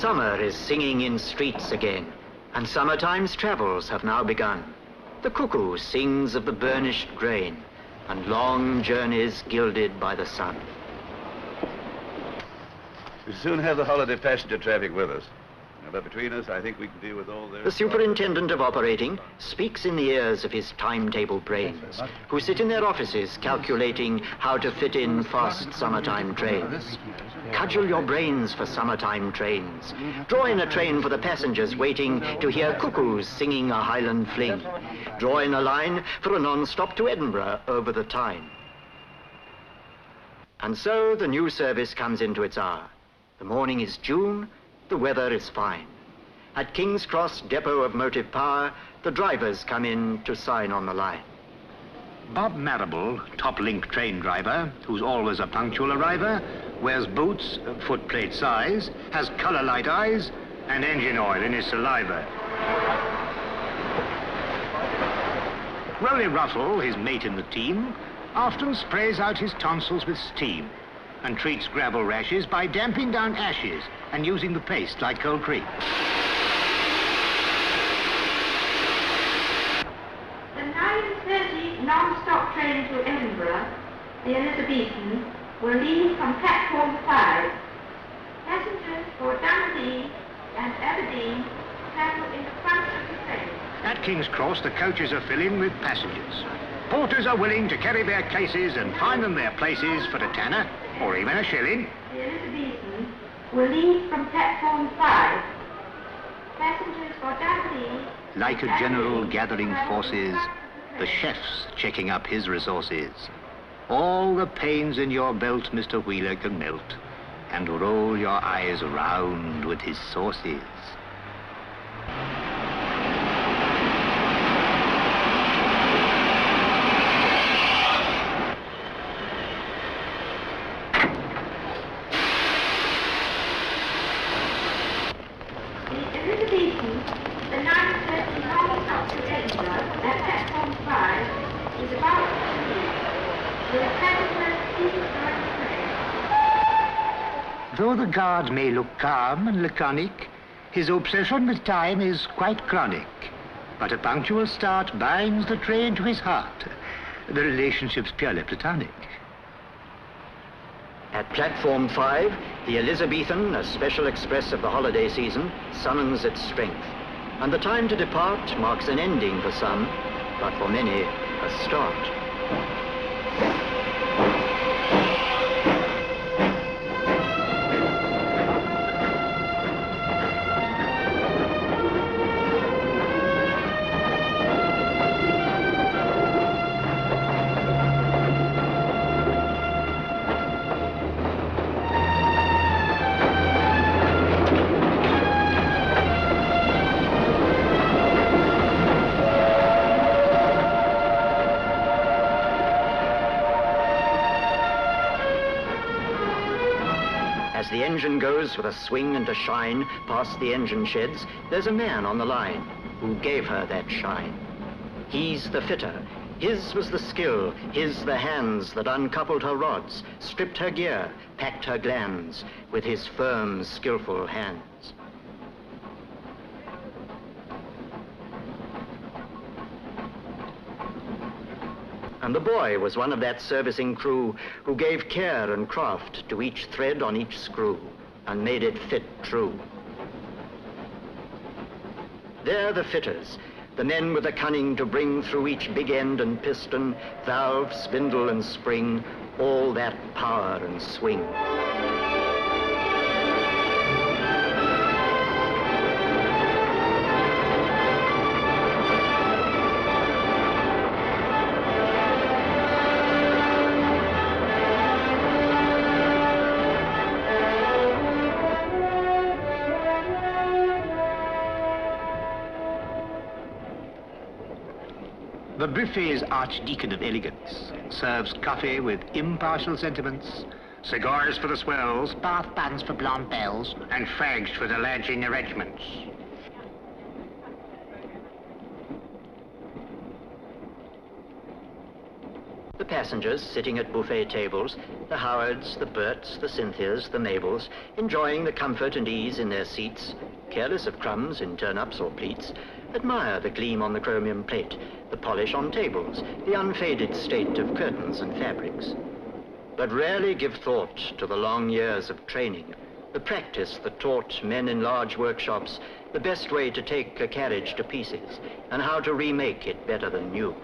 Summer is singing in streets again, and summertime's travels have now begun. The cuckoo sings of the burnished grain, and long journeys gilded by the sun. We'll soon have the holiday passenger traffic with us. But between us, I think we can deal with all their... The superintendent of operating speaks in the ears of his timetable brains, who sit in their offices calculating how to fit in fast summertime trains. Cudgel your brains for summertime trains. Draw in a train for the passengers waiting to hear cuckoos singing a Highland fling. Draw in a line for a non-stop to Edinburgh over the Tyne. And so the new service comes into its hour. The morning is June, the weather is fine. At King's Cross Depot of Motive Power, the drivers come in to sign on the line. Bob Marrable, top-link train driver, who's always a punctual arriver, wears boots, footplate size, has colour-light eyes, and engine oil in his saliva. Rolly Russell, his mate in the team, often sprays out his tonsils with steam and treats gravel rashes by damping down ashes and using the paste like cold cream. The 9:30 non-stop train to Edinburgh, the Elizabethan, will leave from platform 5. Passengers for Dundee and Aberdeen travel in the front of the train. At King's Cross, the coaches are filling with passengers. Porters are willing to carry their cases and find them their places for a tenner or even a shilling. The Elizabethan will leave from platform 5. Passengers for Dundee... Like a general gathering forces, the chef's checking up his resources. All the pains in your belt Mr. Wheeler can melt and roll your eyes round with his sauces. Though the guard may look calm and laconic, his obsession with time is quite chronic. But a punctual start binds the train to his heart. The relationship's purely platonic. At platform 5, the Elizabethan, a special express of the holiday season, summons its strength. And the time to depart marks an ending for some, but for many, a start. As the engine goes with a swing and a shine past the engine sheds, there's a man on the line who gave her that shine. He's the fitter. His was the skill, his the hands that uncoupled her rods, stripped her gear, packed her glands with his firm, skillful hands. And the boy was one of that servicing crew who gave care and craft to each thread on each screw and made it fit true. They're the fitters, the men with the cunning to bring through each big end and piston, valve, spindle, and spring, all that power and swing. The buffet's archdeacon of elegance serves coffee with impartial sentiments, cigars for the swells, bath buns for blonde belles, and fags for the lads in the regiments. The passengers sitting at buffet tables, the Howards, the Berts, the Cynthias, the Mabels, enjoying the comfort and ease in their seats, careless of crumbs in turnips or pleats, admire the gleam on the chromium plate, the polish on tables, the unfaded state of curtains and fabrics. But rarely give thought to the long years of training, the practice that taught men in large workshops the best way to take a carriage to pieces and how to remake it better than new.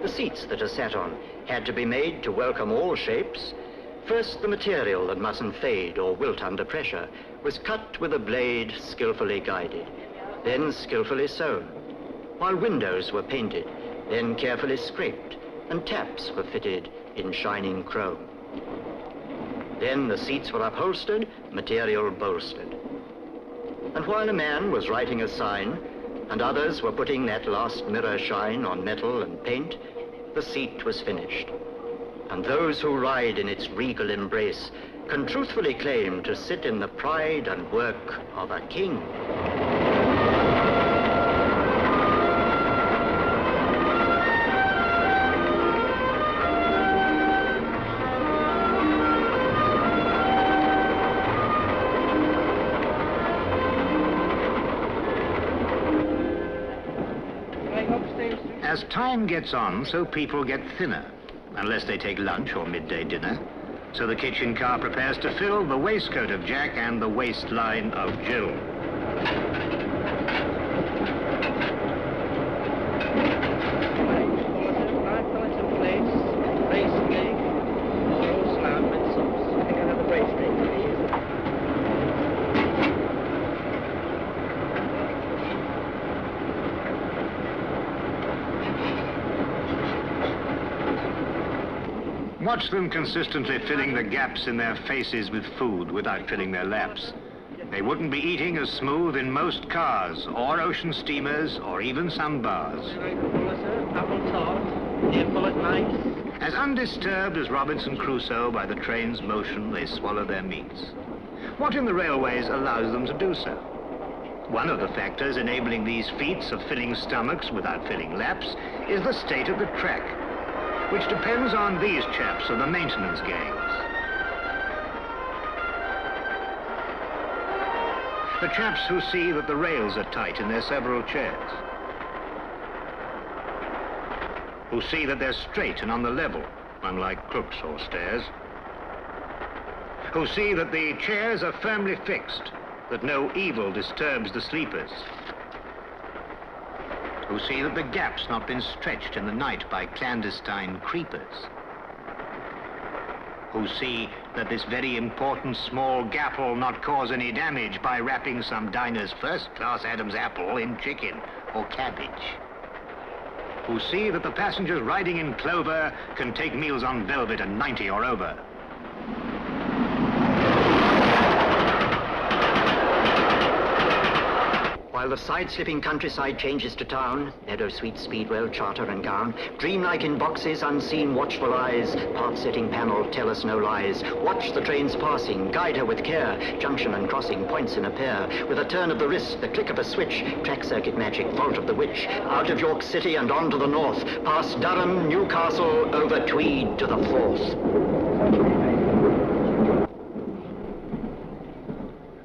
The seats that are sat on had to be made to welcome all shapes. First, the material that mustn't fade or wilt under pressure was cut with a blade skillfully guided, then skillfully sewn, while windows were painted, then carefully scraped, and taps were fitted in shining chrome. Then the seats were upholstered, material bolstered. And while a man was writing a sign, and others were putting that last mirror shine on metal and paint, the seat was finished. And those who ride in its regal embrace can truthfully claim to sit in the pride and work of a king. As time gets on, so people get thinner, unless they take lunch or midday dinner. So the kitchen car prepares to fill the waistcoat of Jack and the waistline of Jill. Watch them consistently filling the gaps in their faces with food without filling their laps. They wouldn't be eating as smooth in most cars, or ocean steamers, or even some bars. As undisturbed as Robinson Crusoe by the train's motion, they swallow their meats. What in the railways allows them to do so? One of the factors enabling these feats of filling stomachs without filling laps is the state of the track, which depends on these chaps of the maintenance gangs. The chaps who see that the rails are tight in their several chairs, who see that they're straight and on the level, unlike crooks or stairs, who see that the chairs are firmly fixed, that no evil disturbs the sleepers, who see that the gap's not been stretched in the night by clandestine creepers, who see that this very important small gap will not cause any damage by wrapping some diner's first-class Adam's apple in chicken or cabbage, who see that the passengers riding in clover can take meals on velvet at 90 or over. While the side-slipping countryside changes to town, Meadow Sweet, Speedwell, Charter and Gown, dreamlike in boxes, unseen watchful eyes, path-setting panel, tell us no lies. Watch the trains passing, guide her with care, junction and crossing, points in a pair. With a turn of the wrist, the click of a switch, track circuit magic, vault of the witch, out of York City and on to the north, past Durham, Newcastle, over Tweed to the Forth.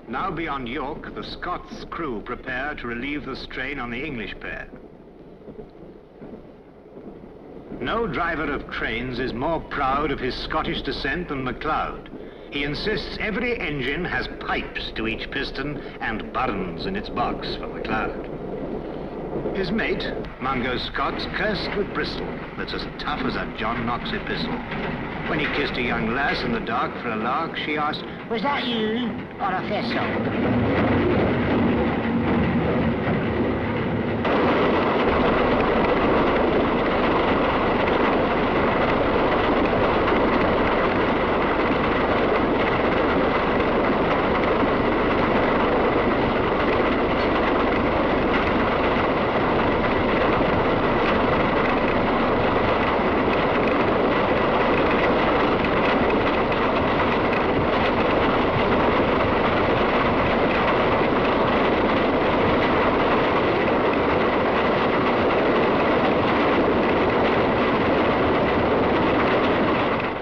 Now beyond York, the Scots crew prepare to relieve the strain on the English pair. No driver of trains is more proud of his Scottish descent than MacLeod. He insists every engine has pipes to each piston and buttons in its box for MacLeod. His mate, Mungo Scott's cursed with Bristol, that's as tough as a John Knox epistle. When he kissed a young lass in the dark for a lark, she asked, "Was that you or a vessel?"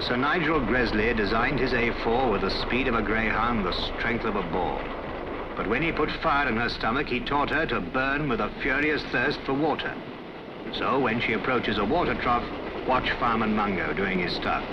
Sir Nigel Gresley designed his A4 with the speed of a greyhound, the strength of a bull. But when he put fire in her stomach, he taught her to burn with a furious thirst for water. So when she approaches a water trough, watch Fireman Mungo doing his stuff.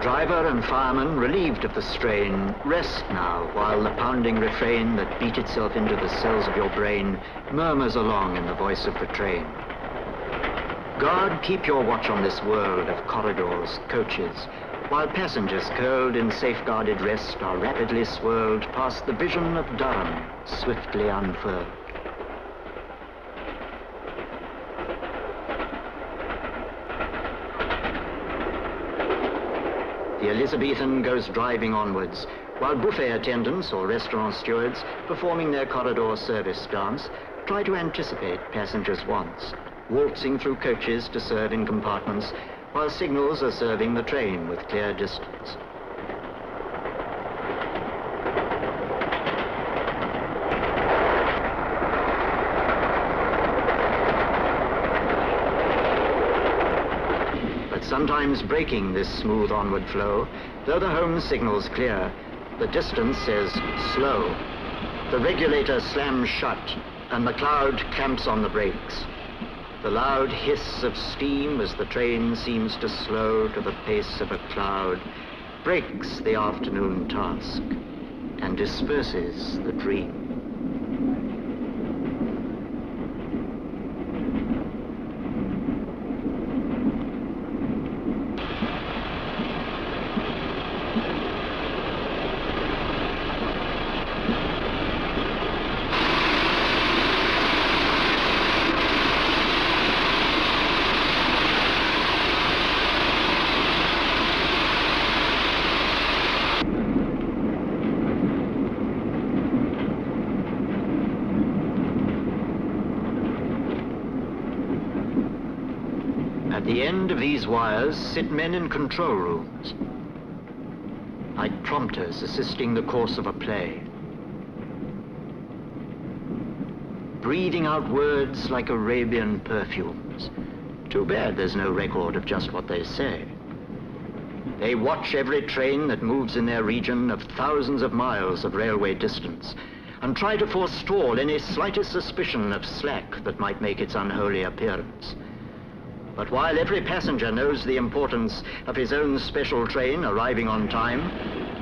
Driver and fireman, relieved of the strain, rest now while the pounding refrain that beat itself into the cells of your brain murmurs along in the voice of the train. Guard, keep your watch on this world of corridors, coaches, while passengers curled in safeguarded rest are rapidly swirled past the vision of Durham, swiftly unfurled. The Elizabethan goes driving onwards, while buffet attendants or restaurant stewards, performing their corridor service dance, try to anticipate passengers' wants, waltzing through coaches to serve in compartments, while signals are serving the train with clear distance. Sometimes breaking this smooth onward flow, though the home signal's clear, the distance says slow. The regulator slams shut, and the cloud clamps on the brakes. The loud hiss of steam as the train seems to slow to the pace of a cloud breaks the afternoon task and disperses the dream. At the end of these wires sit men in control rooms, like prompters assisting the course of a play, breathing out words like Arabian perfumes. Too bad there's no record of just what they say. They watch every train that moves in their region of thousands of miles of railway distance and try to forestall any slightest suspicion of slack that might make its unholy appearance. But while every passenger knows the importance of his own special train arriving on time,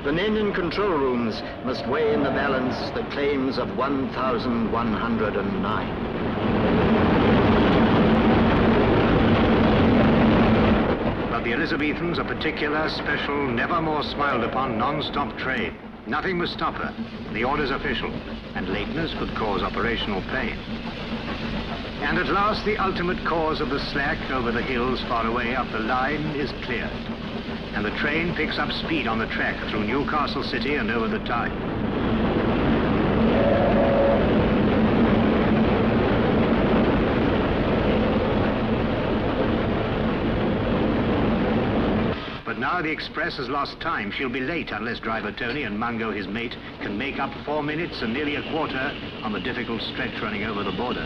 the men in control rooms must weigh in the balance the claims of 1,109. But the Elizabethans, a particular, special, never more smiled upon non-stop train. Nothing must stop her. The order's official, and lateness could cause operational pain. And at last, the ultimate cause of the slack over the hills far away up the line is cleared. And the train picks up speed on the track through Newcastle City and over the Tyne. But now the express has lost time. She'll be late unless driver Tony and Mungo, his mate, can make up 4 minutes and nearly a quarter on the difficult stretch running over the border.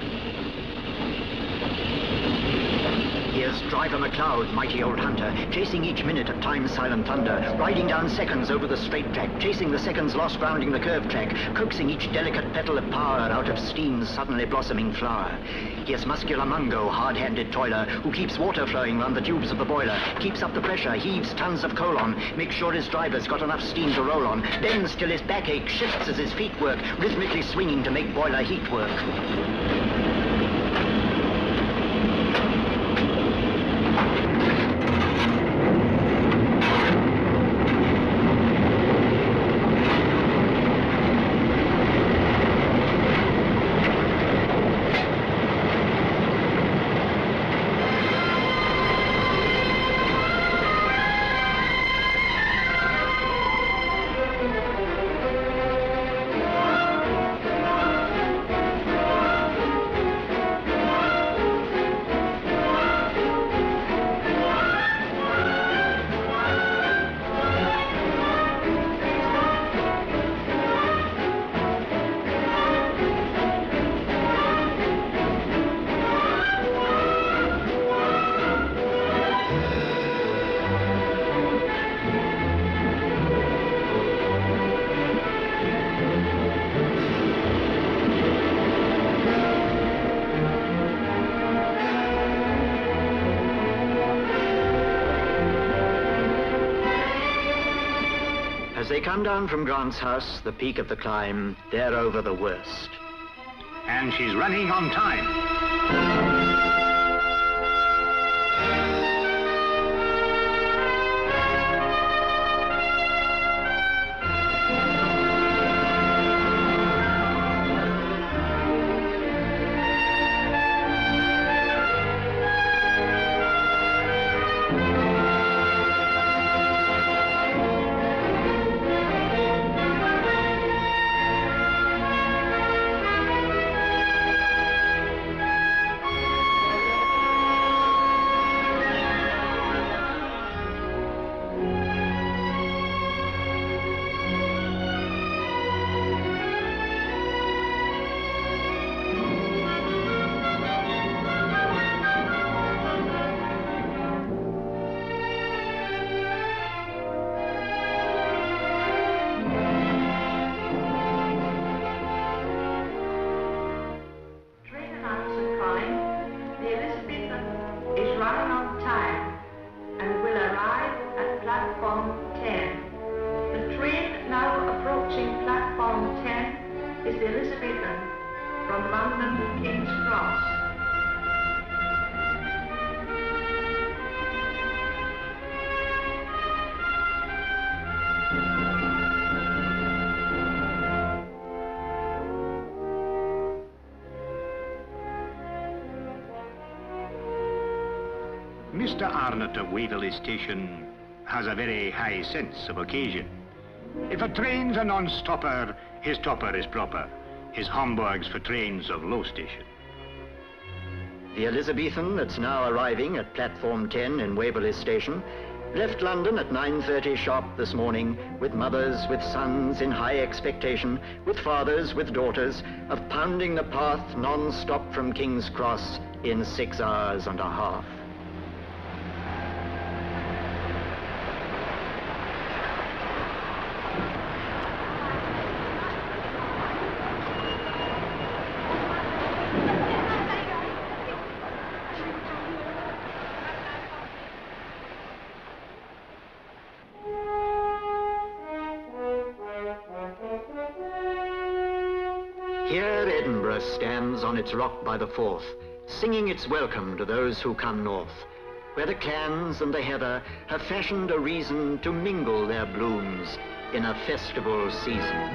Here's Driver McLeod, mighty old hunter, chasing each minute of time's silent thunder, riding down seconds over the straight track, chasing the seconds lost rounding the curved track, coaxing each delicate petal of power out of steam's suddenly blossoming flower. Here's muscular Mungo, hard-handed toiler, who keeps water flowing round the tubes of the boiler, keeps up the pressure, heaves tons of coal on, makes sure his driver's got enough steam to roll on, bends till his backache shifts as his feet work, rhythmically swinging to make boiler heat work. they come down from Grant's house, the peak of the climb, they're over the worst. And she's running on time. Mr. Arnott of Waverley Station has a very high sense of occasion. If a train's a non-stopper, his topper is proper. His Hamburg's for trains of low station. The Elizabethan that's now arriving at platform 10 in Waverley Station left London at 9:30 sharp this morning with mothers, with sons in high expectation, with fathers, with daughters, of pounding the path non-stop from King's Cross in 6 hours and a half. Here Edinburgh stands on its rock by the Forth, singing its welcome to those who come north, where the clans and the heather have fashioned a reason to mingle their blooms in a festival season.